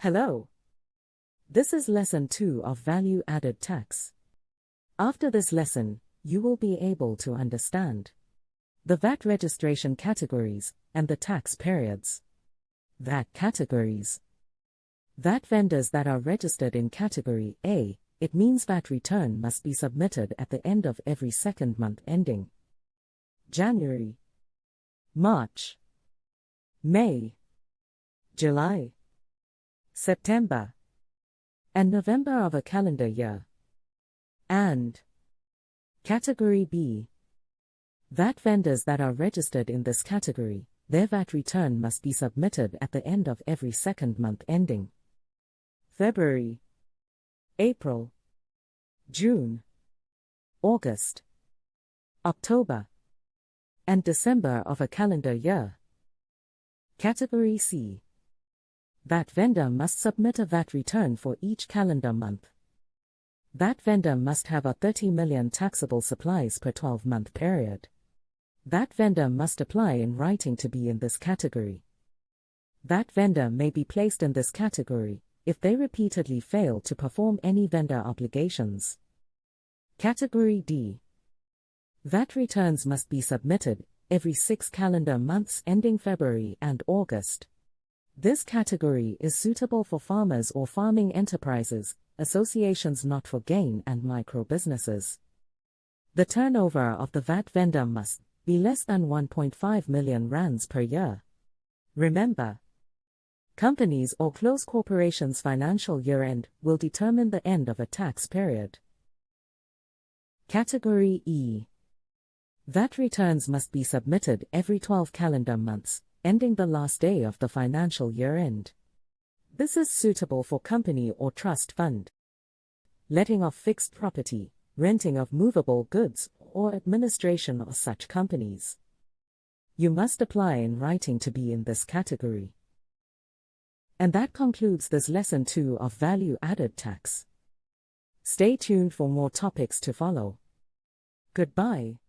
Hello. This is Lesson 2 of Value Added Tax. After this lesson, you will be able to understand the VAT registration categories and the tax periods. VAT categories. VAT vendors that are registered in Category A, it means VAT return must be submitted at the end of every second month ending January, March, May, July, September, and November of a calendar year. And Category B. VAT vendors that are registered in this category, their VAT return must be submitted at the end of every second month ending February, April, June, August, October, and December of a calendar year. Category C. VAT vendor must submit a VAT return for each calendar month. VAT vendor must have a 30 million taxable supplies per 12-month period. VAT vendor must apply in writing to be in this category. VAT vendor may be placed in this category if they repeatedly fail to perform any vendor obligations. Category D. VAT returns must be submitted every 6 calendar months ending February and August. This category is suitable for farmers or farming enterprises, associations not for gain, and micro-businesses. The turnover of the VAT vendor must be less than 1.5 million rands per year. Remember, companies or close corporations' financial year-end will determine the end of a tax period. Category E. VAT returns must be submitted every 12 calendar months, ending the last day of the financial year-end. This is suitable for company or trust fund, letting of fixed property, renting of movable goods, or administration of such companies. You must apply in writing to be in this category. And that concludes this Lesson 2 of Value Added Tax. Stay tuned for more topics to follow. Goodbye.